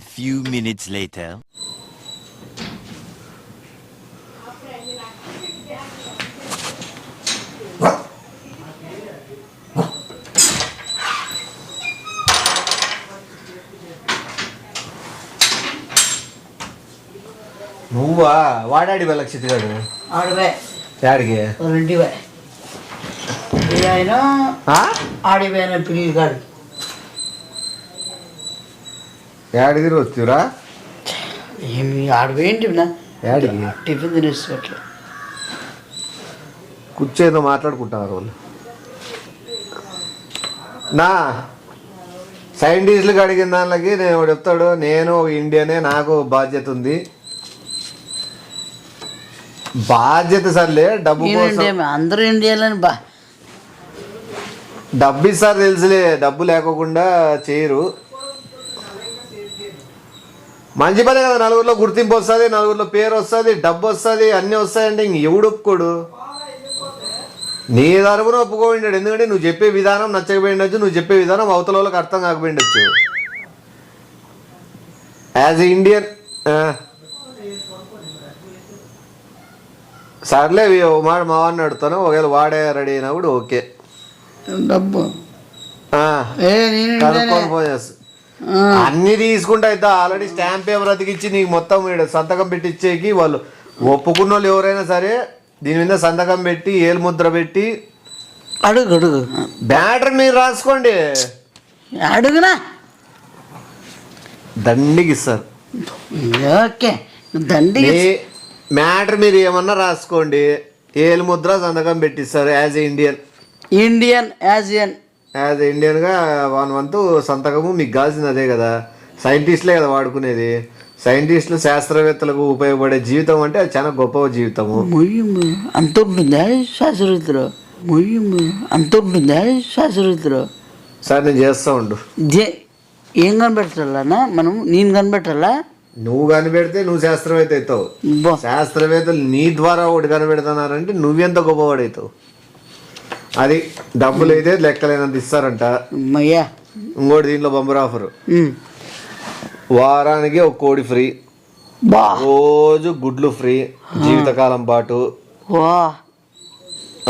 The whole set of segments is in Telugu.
few minutes later. నువ్వా వాడాడి లక్షిత్ గారు ఆడివే యాడికి రెండివే ఆయన ఆడిపోయిన పిల్లలు కాడు యాడికి వస్తురా ఏమి ఆడిపోయింటి యాడికి టిఫిన్ తినేసి అట్లా కూర్చోదో మాట్లాడుకుంటున్నారు వాళ్ళు నా సైంటిస్టులకు అడిగిన దానికి నేను చెప్తాడు నేను ఇండియనే నాకు బాధ్యత ఉంది బాధ్యత సర్లే డబ్బు కోసం అందరూ ఇండియాలోని డబ్బు ఇస్తారు తెలుసులే డబ్బు లేకోకుండా చేయరు మంచి పని కదా నలుగురిలో గుర్తింపు వస్తుంది నలుగురిలో పేరు వస్తుంది డబ్బు వస్తుంది అన్నీ వస్తాయంటే ఇంక ఎవడు ఒప్పుకోడు నీ తరపున ఒప్పుకోండాడు ఎందుకంటే నువ్వు చెప్పే విధానం నచ్చకపోయిండొచ్చు నువ్వు చెప్పే విధానం అవతల వాళ్ళకి అర్థం కాకపోయిండొచ్చు యాజ్ ఎ ఇండియన్ సర్లే మాట మా వాడిని అడుగుతాను ఒకవేళ వాడే రెడీ అయినప్పుడు ఓకే డబ్బు కనుక్కొని ఫోన్ చేస్తా అన్ని తీసుకుంటా అయితే ఆల్రెడీ స్టాంప్ పేపర్ అతికిచ్చి నీకు మొత్తం సంతకం పెట్టి ఇచ్చేకి వాళ్ళు ఒప్పుకున్న వాళ్ళు ఎవరైనా సరే దీని మీద సంతకం పెట్టి ఏలు ముద్ర పెట్టి అడుగు అడుగు బ్యాటర్ మీరు రాసుకోండి అడుగునా దండికి ఇస్తారు ఓకే దండి మ్యాటర్ మీరు ఏమన్నా రాసుకోండి ఏలు ముద్ర సంతకం పెట్టిస్తారు as a Indian as a ఇండియన్గా 1 month సంతకము మీకు కావాల్సింది అదే కదా సైంటిస్టులే కదా వాడుకునేది సైంటిస్టులు శాస్త్రవేత్తలకు ఉపయోగపడే జీవితం అంటే అది చాలా గొప్ప జీవితము అంత ఉంటుందా శాస్త్రవేత్తలు అంత ఉంటుందా శాస్త్రవేత్తలు సార్ నేను చేస్తూ ఉండు ఏం కనిపెట్టాలన్నా మనం నేను కనిపెట్టాలా నువ్వు కనిపెడితే నువ్వు శాస్త్రవేత్త అవుతావు శాస్త్రవేత్తలు నీ ద్వారా ఒకటి కనిపెడుతున్నారంటే నువ్వెంత గొప్పవాడవుతావు అది డబ్బులు అయితే లెక్కలేనంత ఇస్తారంట ఇంకోటి దీంట్లో బంపర్ ఆఫర్ వారానికి ఒక కోడి ఫ్రీ రోజు గుడ్లు ఫ్రీ జీవితకాలం పాటు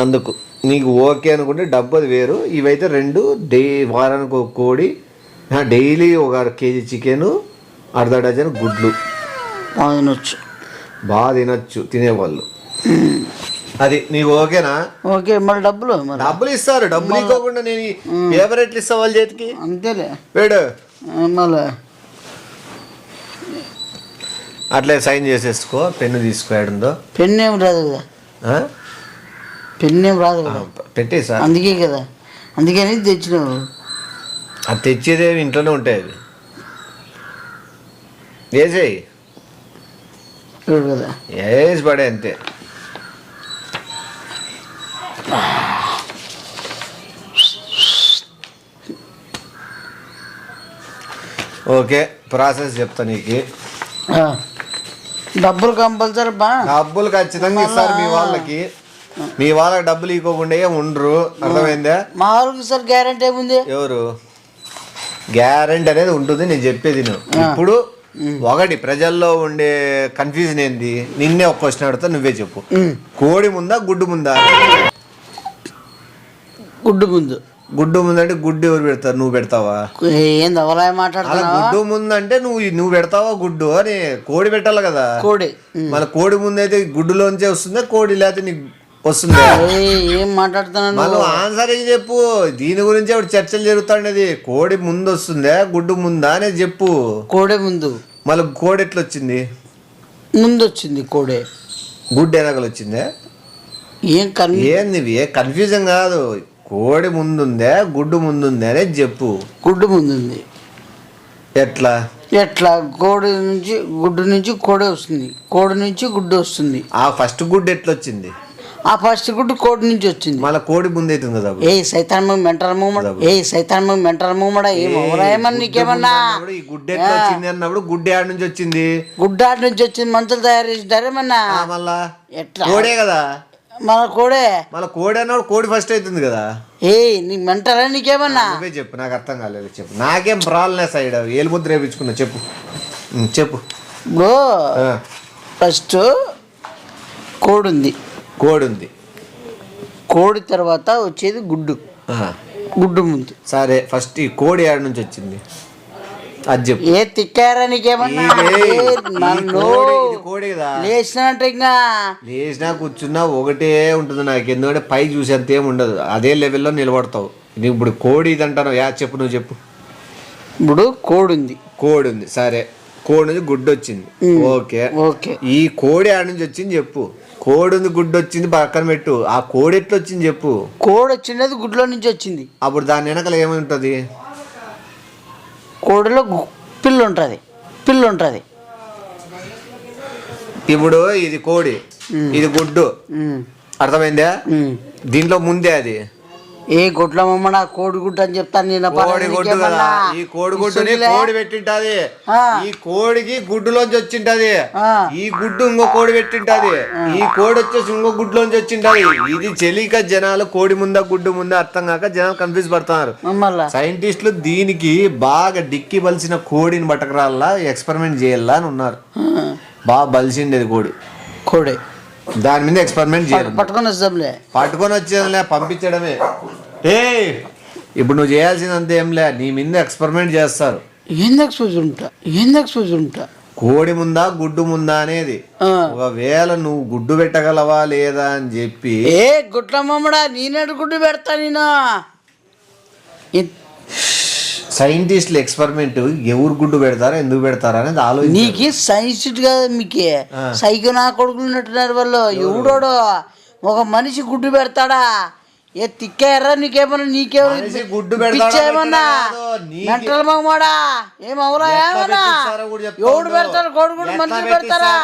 అందుకు నీకు ఓకే అనుకుంటే డబ్బు అది వేరు ఇవైతే 2 వారానికి ఒక కోడి డైలీ ఒక kg చికెను అర్ధ డజన్ గుడ్లు బాగా తినొచ్చు తినేవాళ్ళు అది నీకు ఓకేనా ఓకే మళ్ళీ డబ్బులు ఇస్తారు డబ్బులు ఇవ్వకుండా నేను పేపర్ ఎట్లు ఇస్తా వాళ్ళ చేతికి అంతేలే వేడు మళ్ళీ అట్లే సైన్ చేసేసుకో పెన్ను తీసుకోయాడుందో పెన్ను ఏం రాదు కదా పెన్ను ఏం రాదు కదా పెట్టేసా అందుకే కదా అందుకని తెచ్చినావు అది తెచ్చేదే ఇంట్లోనే ఉంటాయి అవి వేసేయి కదా వేసి పడే అంతే ఓకే ప్రాసెస్ చెప్తా నీకు డబ్బులు కంపల్సరీ డబ్బులు ఖచ్చితంగా ఇస్తారు మీ వాళ్ళకి డబ్బులు ఇవ్వకుండా ఉండరు అర్థమైందా మా వాళ్ళకి సార్ గ్యారంటీ ఏముంది ఎవరు గ్యారంటీ అనేది ఉంటుంది నేను చెప్పేది ఇప్పుడు ఒకటి ప్రజల్లో ఉండే కన్ఫ్యూజన్ ఏంది నిన్నే ఒక క్వశ్చన్ అడుగుతా నువ్వే చెప్పు కోడి ముందా గుడ్డు ముందా గుడ్డు ముందంటే గుడ్డు ఎవరు పెడతారు నువ్వు పెడతావా ఏంది అవలా మాట్లాడతా గుడ్డు ముందంటే నువ్వు పెడతావా గుడ్డు అని కోడి పెట్టాలి కదా కోడి మళ్ళీ కోడి ముందు అయితే గుడ్డులోంచే వస్తుందా కోడి లేకపోతే నీకు వస్తుందా ఏం మాట్లాడుతున్నాను మళ్ళీ ఆన్సర్ ఏం చెప్పు దీని గురించి ఇప్పుడు చర్చలు జరుగుతాండేది కోడి ముందు వస్తుందా గుడ్డు ముందా అనేది చెప్పు కోడే ముందు మళ్ళీ కోడి ఎట్లా వచ్చింది ముందు వచ్చింది కోడే గుడ్డు వెనకలు వచ్చిందా ఏంది కన్ఫ్యూజన్ కాదు కోడి ముందుందా గుడ్డు ముందుందా అనేది చెప్పు గుడ్డు ముందుంది ఎట్లా కోడి నుంచి గుడ్డు నుంచి కోడే వస్తుంది కోడి నుంచి గుడ్డు వస్తుంది ఆ ఫస్ట్ గుడ్డు ఎట్లా వచ్చింది ఆ ఫస్ట్ గుడ్డు కోడి నుంచి వచ్చింది మళ్ళీ కోడి ముందు అవుతుంది కదా సైతాన్ మెంటల్ మూమడ ఏమని నీకేమన్నా ఈ గుడ్డు ఎట్లా వచ్చింది అన్నప్పుడు గుడ్డు ఆడ నుంచి వచ్చింది గుడ్డు ఆడ నుంచి వచ్చింది మంచులు తయారు చేసినారేమన్నా మళ్ళా ఎట్లా కోడే కదా మన కోడే. మళ్ళీ కోడి అన్నాడు, కోడి ఫస్ట్ అవుతుంది కదా. నీకు మెంటలా నీకేమన్నా? నువ్వే చెప్పు, నాకు అర్థం కాలేదు. చెప్పు, నాకేం ప్రాబ్లం సైడ్ ఏలు ముద్ర వేయించుకున్నా. చెప్పు చెప్పు. ఇప్పుడు ఫస్ట్ కోడి ఉంది. కోడి తర్వాత వచ్చేది గుడ్డు. గుడ్డు ముందు. సరే, ఫస్ట్ ఈ కోడి ఏడు నుంచి వచ్చింది అది చెప్పు. ఏ తిక్కారా నీకేమన్నా? కోడి కదా. లేచినట్టు ఇంకా లేచినా కూర్చున్నా ఒకటే ఉంటుంది నాకు. ఎందుకంటే పై చూసేంత ఏమి ఉండదు, అదే లెవెల్లో నిలబడతావు. నీకు ఇప్పుడు కోడి ఇది అంటాను. చెప్పు, నువ్వు చెప్పు. ఇప్పుడు కోడి ఉంది. సరే, కోడి నుంచి గుడ్డు వచ్చింది. ఓకే. ఈ కోడి ఆడ నుంచి వచ్చింది చెప్పు. కోడి ఉంది, గుడ్డు వచ్చింది పక్కన పెట్టు. ఆ కోడి ఎట్లా వచ్చింది చెప్పు. కోడి వచ్చినది గుడ్లో నుంచి వచ్చింది. అప్పుడు దాని వెనకాల ఏమై ఉంటుంది? కోడిలో పిల్లు ఉంటుంది. ఇప్పుడు ఇది కోడి, ఇది గుడ్డు, అర్థమైందా? దీంట్లో ముందే అది ఏ గుడ్ల మమ్మడా కోడి గుడ్డు అని చెప్తాను నేను. కోడి గుడ్డు కదా. ఈ కోడి గుడ్డుని కోడి పెట్టింటది. ఈ కోడికి గుడ్డులోంచి వచ్చింటది. ఈ గుడ్డు ఇంకో కోడి పెట్టింటది. ఈ కోడి వచ్చేసి ఇంకో గుడ్డులోంచి వచ్చింటది. ఇది చెలిక జనాలు కోడి ముందా గుడ్డు ముందా అర్థం కాక జనాలు కన్ఫ్యూజ్ పడుతున్నారు. సైంటిస్టులు దీనికి బాగా డిక్కి బలిసిన కోడిని పట్టకరాల్లా ఎక్స్పెరిమెంట్ చేయాలా అని ఉన్నారు. బాగా బలిసిండేది కోడి. దాని మీద ఎక్స్పెరిమెంట్ చేయాలి. పట్టుకొని వచ్చేదిలే, పంపించడమే. ఇప్పుడు నువ్వు చేయాల్సిందంత ఏంలే, నీ మీద ఎక్స్పెరిమెంట్ చేస్తారు. కోడి ముందా గుడ్డు ముందా అనేది. ఒకవేళ నువ్వు గుడ్డు పెట్టగలవా లేదా అని చెప్పి. గుడ్లమ్మడా నేనేడు గుడ్డు పెడతా నేను. సైంటిస్టులు ఎక్స్పెరిమెంట్ ఎవరు గుడ్డు పెడతారా, ఎందుకు పెడతారా అనేది ఆలోచన. నీకు సైంటిస్ట్ కాదు, మీకు సైకో నా కొడుకులు ఉన్నట్టున్నారు వాళ్ళు. ఎవడోడు ఒక మనిషి గుడ్డు పెడతాడా? ఏ తిక్కారా నీకేమన్నా? నీకేమన్నా గుడ్డు ఏమన్నా మెంటల్ మగమాడా? ఏమవురా ఏమన్నా? ఎవడు పెడతాడు కోడిగుడ్డు? మనుషులు పెడతారా?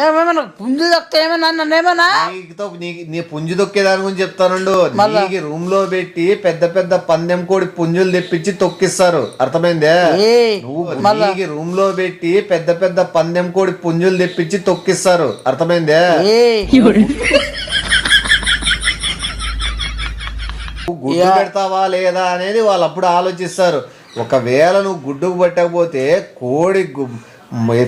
ఏమేమన్నా పుంజు దొక్తా ఏమన్నా నన్నేమన్నా? నీ పుంజు దొక్కే దాని గురించి చెప్తానండు. నీకు రూమ్ లో పెట్టి పెద్ద పెద్ద పందెం కోడి పుంజులు తెప్పించి తొక్కిస్తారు, అర్థమైందే? నీకు రూమ్ లో పెట్టి పెద్ద పెద్ద పందెం కోడి పుంజులు తెప్పించి తొక్కిస్తారు, అర్థమైందే? గుడ్డు పెడతావా లేదా అనేది వాళ్ళు అప్పుడు ఆలోచిస్తారు. ఒకవేళ నువ్వు గుడ్డుకు పెట్టకపోతే కోడి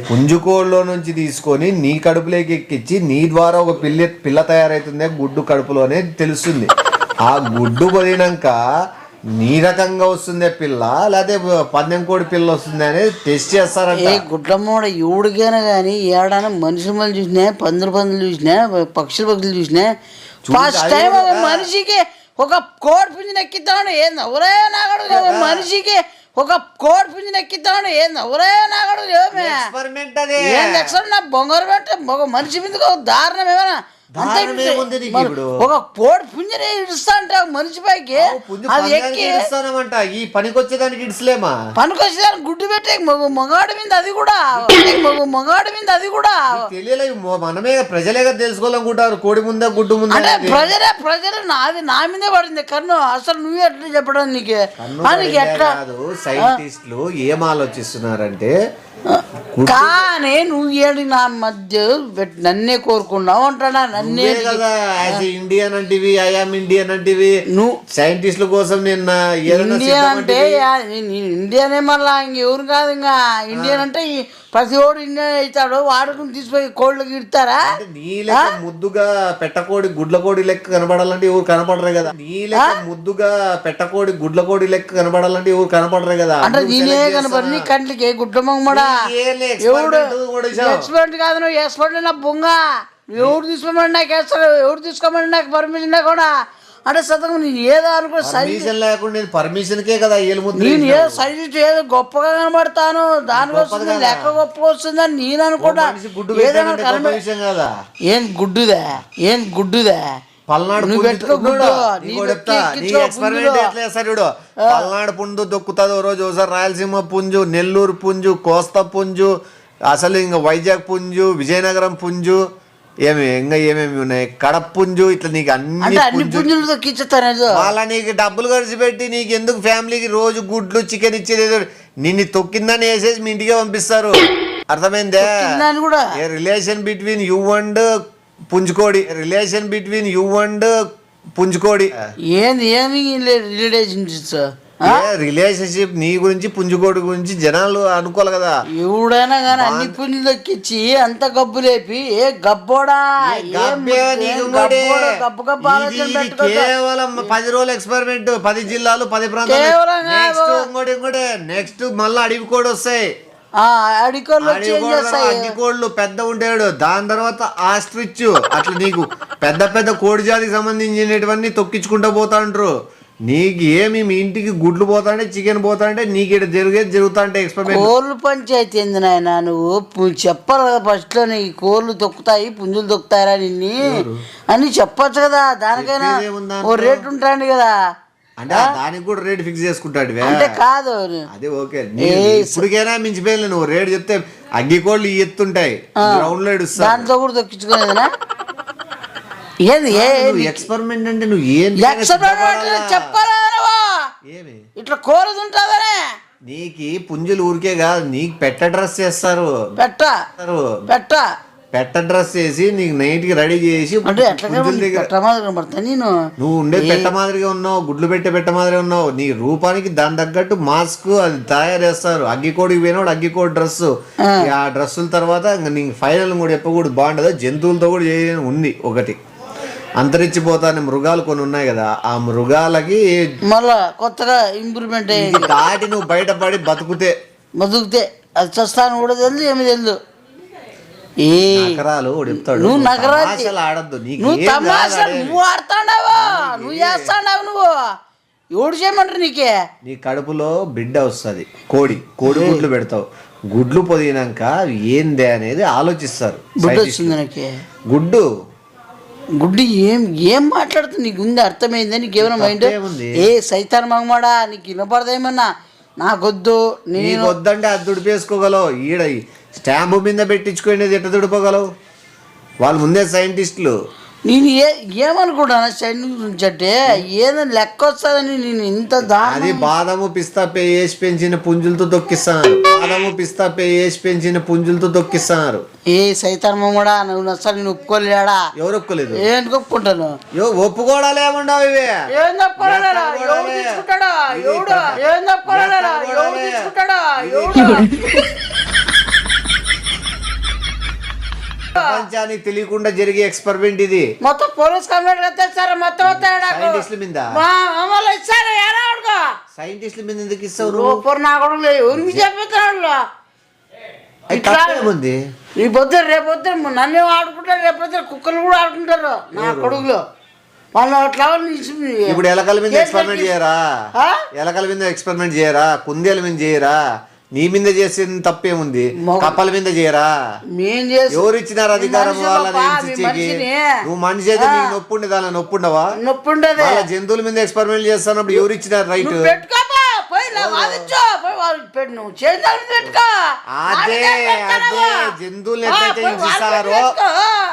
పుంజు కోడిలో నుంచి తీసుకొని నీ కడుపులోకి ఎక్కించి నీ ద్వారా ఒక పిల్ల తయారైతుంది గుడ్డు కడుపులోనే తెలుస్తుంది. ఆ గుడ్డు పడినాక నీ రకంగా వస్తుందే పిల్ల, లేకపోతే పందెం కోడి పిల్ల వస్తుంది అనేది టెస్ట్ చేస్తారంట. గుడ్లమ్మోడ ఎవడికైనా కానీ ఏడాన మనుషులు చూసినా, పందులు చూసినా, పక్షులు చూసినా, ఫస్ట్ టైం ఒక మనిషికి ఒక కోడి పుంజుని ఎక్కిద్దామని ఏంది ఎవరే నాగడు? మనిషికి ఒక కోడి పుంజుని ఎక్కిద్దామని ఏంది ఎవరే నాగడు? ఏంది ఎక్స్పెరిమెంట్? బొంగారు పెట్ట ఒక మనిషి మీద దారుణం ఏమైనా? ఒక కోడి పుంజుని ఇడుస్తా అంటే మనిషి పైకి అది ఎక్కి ఈ పనికొచ్చేదానికి ఇడ్స్లేమా? పనికొచ్చేదానికి గుడ్డు పెట్టే మగాడి మీద అది కూడా తెలియలేదు. మనమే ప్రజలే తెలుసుకోవాలనుకుంటారు కోడి ముందా గుడ్డు ముందా. అంటే ప్రజలు నాది నా మీదే పడింది కన్ను. అసలు నువ్వే ఎట్లా చెప్పడం? నీకు ఎట్లా? సైంటిస్టులు ఏం ఆలోచిస్తున్నారంటే, కానీ నువ్వు ఏడు నా మధ్య నన్నే కోరుకున్నావు అంటాడా? నన్నే కదా ఇండియన్ అంటివి, ఐఆమ్ ఇండియన్ అంటివి. నువ్వు సైంటిస్టుల కోసం నిన్న ఇండియన్ అంటే ఇండియనే మళ్ళా ఇంకెవరు కాదు. ఇంకా ఇండియన్ అంటే ప్రతి ఓడు ఇండియన్ అవుతాడు. వాడుకుని తీసుకుపోయి కోళ్ళకి ఇడతారా? నీ లెక్క ముద్దుగా పెట్టకోడి గుడ్ల కోడి లెక్క కనపడాలంటే ఎవరు కనపడరు కదా. నీ లెక్క ముద్దుగా పెట్టకోడి గుడ్ల కోడి లెక్క కనపడాలంటే ఎవరు కనపడరు కదా. అంటే నేనే కనపడి నీ కంట్లకి గుడ్ల మొమ్మడా? ఎవడు ఎక్స్పర్ట్ కాదు, నువ్వు ఎక్స్పర్ట్ నా బొంగ. ఎవరు తీసుకోమని నాకు వేస్తాడు, ఎవరు తీసుకోమని నాకు పర్మిషన్ లేకుండా. అంటే సతకం నేను ఏదో అనుకో పర్మిషన్ లేకుండా పర్మిషన్కే కదా నేను ఏదో సైజు ఏదో గొప్పగా కనబడతాను, దానికోసం లెక్క గొప్పగా వస్తుందని నేను అనుకుంటా. ఏం గుడ్డుదా పల్నాడు పల్నాడు పుంజు దొక్కుతుంది ఓ రోజు, ఒకసారి రాయలసీమ పుంజు, నెల్లూరు పుంజు, కోస్తా పుంజు, అసలు ఇంకా వైజాగ్ పుంజు, విజయనగరం పుంజు, ఏమేమి ఉన్నాయి, కడప పుంజు, ఇట్లా నీకు అన్ని పుంజులు దొక్కించుతారు. వాళ్ళ నీకు డబ్బులు ఖర్చు పెట్టి నీకు ఎందుకు ఫ్యామిలీకి రోజు గుడ్లు చికెన్ ఇచ్చేది? నిన్ను తొక్కిందని వేసేసి మీ ఇంటికే పంపిస్తారు, అర్థమైందే? కూడా రిలేషన్ బిట్వీన్ యూ అండ్ పుంజుకోడి, రిలేషన్ బిట్వీన్ యూ అండ్ పుంజుకోడి. ఏంది ఏమి రిలేషన్షిప్స్ రిలేషన్షిప్ నీ గురించి పుంజుకోడి గురించి జనాలు అనుకోవాలి కదా. ఎవడైనా కానీ అన్ని పుంజులు దక్కిచ్చి అంత గబ్బు లేపి ఏ గబ్బోడా గబ్బు గబ్బు ఆలోచన పెట్టుకో. కేవలం 10 రోజులు ఎక్స్పెరిమెంట్, 10 జిల్లాలు 10 ప్రాంతాలు. నెక్స్ట్ మళ్ళీ అడవి కోడి వస్తాయి. అగ్గికోళ్ళు పెద్ద ఉంటాడు. దాని తర్వాత ఆస్ట్రిచ్. అట్లా నీకు పెద్ద పెద్ద కోడి జాతికి సంబంధించినటువన్నీ తొక్కించుకుంటూ పోతాంటారు. నీకు ఏమి మీ ఇంటికి గుడ్లు పోతాంటే చికెన్ పోతాంటే నీకు ఇక్కడ జరిగేది జరుగుతాంటే ఎక్స్పెరిమెంట్. కోళ్ళు పంచాయతీ ఏంది నాయన, నువ్వు చెప్పాలి కదా ఫస్ట్ లో. నీ కోళ్ళు తొక్కుతాయి పుంజులు తొక్కుతాయరా నిన్ని అని చెప్పొచ్చు కదా. దానికైనా ఓ రేట్ ఉంటాండి కదా. అంటే దానికి కూడా రేట్ ఫిక్స్ చేసుకుంటాడు అంటే కాదు. అదే ఓకే, ఇప్పటికైనా మించిపోయింది. నువ్వు రేట్ చెప్తే అగ్గికోళ్ళు ఎత్తుంటాయి గ్రౌండ్ లో ఇడుస్తా. దాంతో కూడా తొక్కించుకునేదినా ఏంది ఎక్స్పెరిమెంట్ అంటే నువ్వు ఏం చెప్పాలా ఏమి ఇట్లా కోరదు ఉంటుందనే. నీకు పుంజులు ఊరికే కాదు, నీకు పెట్ట డ్రెస్ చేస్తారు. పెట్ట డ్రెస్ చేసి నీకు నైట్ కి రెడీ చేసి నేను నువ్వు ఉండే పెట్ట మాదిరిగా ఉన్నావు, గుడ్లు పెట్ట మాదిరిగా ఉన్నావు. నీ రూపానికి దాని తగ్గట్టు మాస్క్ అది తయారు చేస్తారు. అగ్గికోడికి పోయినప్పుడు అగ్గికోడి డ్రెస్, ఆ డ్రెస్సుల తర్వాత నీకు ఫైనల్ కూడా చెప్పకూడదు. బాగుండదు. జంతువులతో కూడా చేయని ఉంది ఒకటి. అంతరించిపోతానే మృగాలు కొన్ని ఉన్నాయి కదా, ఆ మృగాలకి మళ్ళా కొత్తగా ఇంప్రూవ్మెంట్ అయ్యింది. దాటి నువ్వు బయటపడి బతుకుతే అది చస్తాను కూడా తెలుసు ఏమి తెలుసు. నువ్వు నగరాలు ఆడద్దు. నువ్వు ఆడుతాడావా, నువ్వు చేస్తాడావు. నువ్వు ఎవడు చేయమంటారు నీకే. నీ కడుపులో బిడ్డ వస్తుంది, కోడి గుడ్లు పెడతావు. గుడ్లు పొదిగినాక ఏందే అనేది ఆలోచిస్తారు. గుడ్డు ఏం మాట్లాడుతుంది నీకు ఉంది అర్థమైందా? నీకేమైనా మైండ్ ఏ సైతాన్ మగమాడా నీకు వినపడదేమన్నా? నాకొద్దు. నేను వద్దంటే అది దుడిపేసుకోగలవు. ఈడ స్టాంపు మీద పెట్టించుకునేది ఎట్లా దుడిపోగలవు? వాళ్ళు ముందే సైంటిస్టులు. నేను ఏమనుకుంటాను సైంటిస్ట్ గురించి అంటే ఏదైనా లెక్క వస్తుందని నేను ఇంత అది బాదము పిస్తా వేసి పెంచిన పుంజులతో తొక్కిస్తున్నారు. బాదము పిస్తా వేసి పెంచిన పుంజులతో తొక్కిస్తున్నారు. ఏ సైతాన్ మమ్మడా నువ్వు అసలు నేను ఒప్పుకోలేడా? ఎవరు ఒప్పుకోలేదు? ఏం ఒప్పుకుంటాను? ఒప్పుకోవడాలు ఏముండవు ఇవి. ఏం తప్పుకోలేడా? ఎవడు తీసుకుంటాడా? ఎవడు ఏం తప్పుకోలేడా? ఎవడు తీసుకుంటాడా? ప్రపంచానికి తెలియకుండా జరిగే ఎక్స్పెరిమెంట్ ఇది. మొత్తం పోలీస్ కంప్లైంట్ తెచ్చారు. మొత్తం సైంటిస్టుల మీద సైంటిస్టుల మీద ఎందుకు ఇస్తావు? ఎవరికి చెప్పిస్తున్నాడు? ఉంది ఈ పొద్దు రేపొద్దు నన్ను ఆడుకుంటారు, రేపొద్దు కుక్కలు కూడా ఆడుకుంటారు నా కొడుకులు. వాళ్ళు అట్లా ఇప్పుడు ఎలకల మీద ఎక్స్పెరిమెంట్ చేయరా? ఎలకల మీద ఎక్స్పెరిమెంట్ చేయరా? కుందేల మీద చేయరా? నీ మీద చేసిన తప్పేముంది? కప్పల మీద చేయరా? ఎవరు ఇచ్చినారు అధికారం? నువ్వు మనిషి అయితే నీకు నొప్పుండే దాని నొప్పుండవా? జంతువుల మీద ఎక్స్పెరిమెంట్ చేస్తున్నప్పుడు ఎవరు ఇచ్చినారు రైట్? జంతువులు ఎట్లయితే హింసిస్తారో,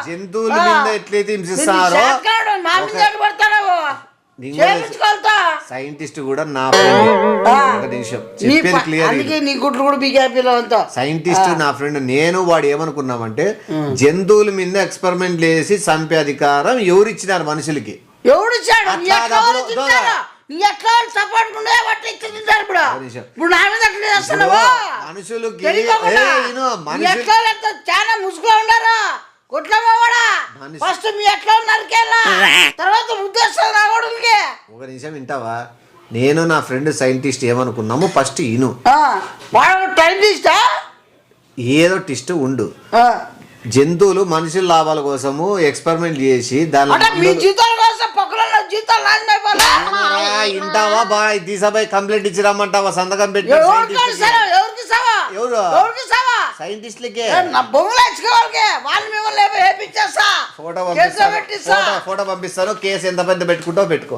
జంతువుల మీద ఎట్లయితే హింసిస్తారో సైంటిస్ట్ కూడా నా ఫ్రెండ్. చెప్పేది క్లియర్. సైంటిస్ట్ నా ఫ్రెండ్. నేను వాడు ఏమనుకున్నామంటే జంతువుల మీద ఎక్స్పెరిమెంట్ చేసి చంపే అధికారం ఎవరు ఇచ్చినారు మనుషులకి? మనుషులకి చాలా ముసుగులో ఉన్నారు. ఒక నిమిషం వింటావా? నేను నా ఫ్రెండ్ సైంటిస్ట్ ఏమనుకున్నాము ఫస్ట్ ఇను. ఏదో టిస్ట్ ఉండు. జంతువులు మనుషుల లాభాల కోసము ఎక్స్పెరిమెంట్ చేసి ఇంటావా బా తీసాబాయ్ కంప్లైంట్ ఇచ్చి రమ్మంటావా? సంతకం పెట్టి సైంటిస్టులకే ఫోటో పంపిస్తాను. కేసు ఎంత పెద్ద పెట్టుకుంటావు పెట్టుకో.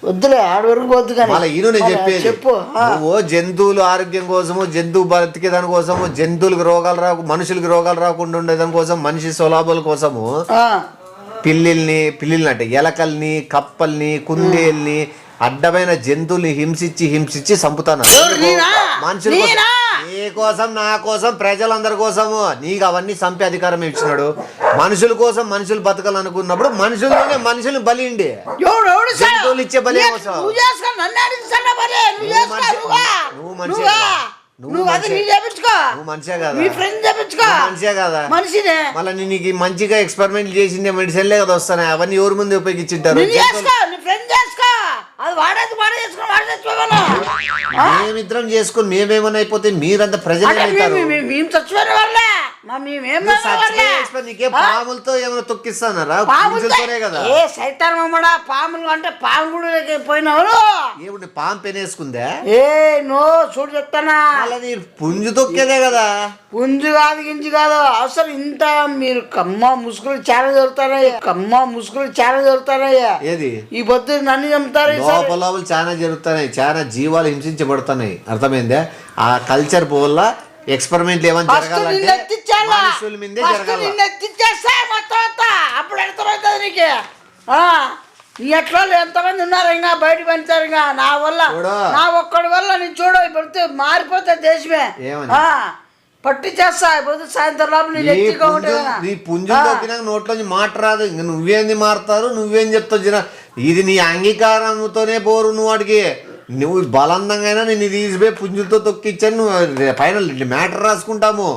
వద్దులే ఆడ వరకు వద్దు. మళ్ళీ నేను చెప్పేది చెప్పు. నువ్వు జంతువులు ఆరోగ్యం కోసము, జంతువు బతికేదాని కోసము, జంతువులకు రోగాలు మనుషులకి రోగాలు రాకుండా ఉండేదాని కోసం, మనిషి స్వలాభాల కోసము పిల్లిల్ని అంటే ఎలకల్ని, కప్పల్ని, కుందేల్ని, అడ్డమైన జంతువుల్ని హింసించి చంపుతాను. మనుషుల కోసం, నీ కోసం, నా కోసం, ప్రజలందరి కోసము. నీకు అవన్నీ చంపే అధికారం ఇచ్చినాడు. మనుషుల కోసం మనుషులు బతకాలనుకున్నప్పుడు మనుషుల్ని బలిండి. ఎవడు జంతువులు ఇచ్చే బలి అవసరం. నువ్వు చేసుకో, నన్ను అడిగిస్తున్నా బలి. నువ్వు చేసుకో, నువ్వు అది నీ చేపించుకో. నువ్వు మనిషే కదా, మీ ఫ్రెండ్ చేపించుకో. మనిషే కదా, మనిషినే. మళ్ళీ నీకు మంచిగా ఎక్స్పెరిమెంట్ చేసిందే మెడిసిన్లే కదా వస్తాయి. అవన్నీ ఎవరి ముందు ఉపయోగించుంటారు? నీ ఫ్రెండ్ చేసుకో. అది వాడే చేసుకుని వాడు చచ్చిపోగలను. మేమిద్దరం చేసుకుని మేమేమన్నా అయిపోతే మీరంతా ప్రజలు మేము చచ్చిపోయిన వాళ్ళే. నీకే పాములతో ఏమైనా తొక్కిస్తానరా? కదా ఏ సైతాన్ మమ్మడా, పాములు అంటే పాము కూడా పోయినావు. ఏమిటి పాము పెనేసుకుందా? ఏ నో చూడు చెప్తానా, పుంజు తొక్కేదే కదా. పుంజు కాదు గింజు కాదు. అసలు ఇంత మీరు కమ్మ ముసుగులు చాలా జరుగుతానయ్యా. ఏది ఈ పొద్దు నన్ను చంపుతారు. లోపల చాలా జరుగుతున్నాయి, చాలా జీవాలు హింసించబడుతున్నాయి. అర్థమైందే? ఆ కల్చర్ వల్ల ఎక్స్పెరిమెంట్ ఏమని జరగాలంటే మనుషుల మీదే జరగాలి. అప్పుడు అర్థమవుతుంది నీకు. నీ ఎట్లా ఎంతమంది ఉన్నారు ఇంకా బయట పంచారు. ఇంకా నా ఒక్కడి వల్ల నేను చూడ ఇప్పుడు మారిపోతే దేశమే. పట్టి చేస్తా ఇప్పుడు సాయంత్రం లోపల నీ పుంజులు తొక్కినాక నోట్లోంచి మాట రాదు. ఇంక నువ్వేంది మారుతారు, నువ్వేం చెప్తావు? ఇది నీ అంగీకారంతోనే పోరు. నువ్వు వాడికి నువ్వు బలందంగా నేను తీసిపోయి పుంజులతో తొక్కిచ్చాను. నువ్వు ఫైనల్ మ్యాటర్ రాసుకుంటాము.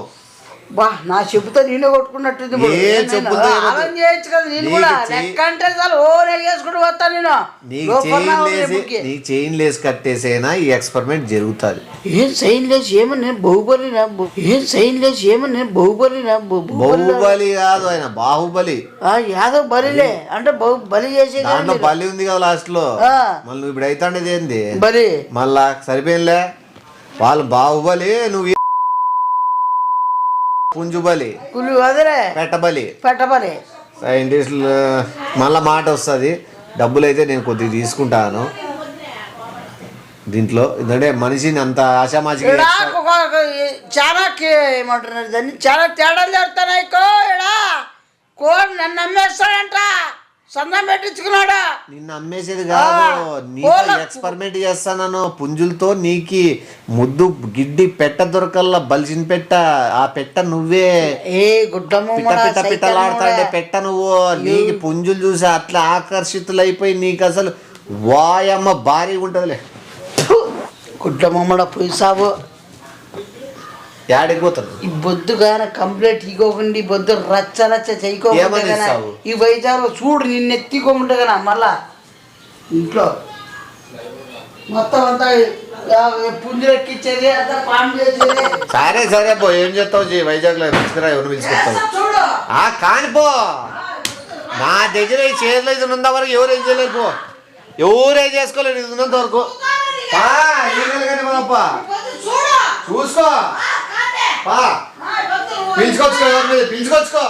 బా నా చెప్పుతో నేనే కొట్టుకున్నట్టు చేయొచ్చు కదా. నేను కూడా లెక్క అంటే చాలు ఓ నెగేసుకుంటూ వస్తాను నేను. నీకు చైన్ లేసి కట్టేసేనా ఈ ఎక్స్పెరిమెంట్ జరుగుతుంది. ఏం చైన్ లేసి ఏమని బాహుబలినా? బాహుబలి కాదు, ఆయన బాహుబలి. యాదవ్ బలిలే అంటే బలి చేసే దాంట్లో బలి ఉంది కదా లాస్ట్ లో. మళ్ళీ నువ్వు ఇప్పుడు అవుతాండేది ఏంది బలి? మళ్ళా సరిపోయినలే. వాళ్ళు బాహుబలి, నువ్వు పుంజుబలి, పెట్టబలి. సైంటిస్టులు మళ్ళా మాట వస్తుంది. డబ్బులు అయితే నేను కొద్దిగా తీసుకుంటాను దీంట్లో. ఎందుకంటే మనిషిని అంత ఆశామాషి చాలా ఏమంటున్నారు దాన్ని, చాలా తేడాలు జరుగుతున్నాయి. కోడి నన్ను అమ్మేస్తాడంట, సందం పెట్టించుకున్నాడు. నిన్ను అమ్మేసేది కాదు, నీకు ఎక్స్పెరిమెంట్ చేస్తాను. పుంజులతో నీకి ముద్దు గిడ్డి పెట్ట దొరకల్లా బలిసిన పెట్ట. ఆ పెట్ట నువ్వే. పిట్టలాడుతాడే పెట్ట నువ్వు. నీకు పుంజులు చూసి అట్లా ఆకర్షితులైపోయి నీకు అసలు వాయమ్మ భారీగా ఉంటుందిలే. గుడ్డమ్మడ పోయి సాబు యాడిపోతాను. ఈ బొద్దుగానే కంప్లీట్ ఇగోకండి, బొద్దు రచ్చ చేయకోకుండా ఈ వైజాగ్లో చూడు నిన్ను ఎత్తికోకుండా కదా. మళ్ళా ఇంట్లో మొత్తం అంతా పుంజు ఎక్కిచ్చేది, అంతా పాము చేసేది. సరే పో, ఏం చేస్తావు? వైజాగ్ లో పిలుచుకురా, ఎవరు పిలుచుకొస్తావు? కానిపో. నా దగ్గర ఈ చేతిలో ఇది ఉన్నంత వరకు ఎవరేం చేయలేదు. పో, ఎవరేం చేసుకోలేదు ఇది ఉన్నంత వరకు. చూసుకో, పిలుచుకొచ్చుకో, పిలుచుకొచ్చుకో.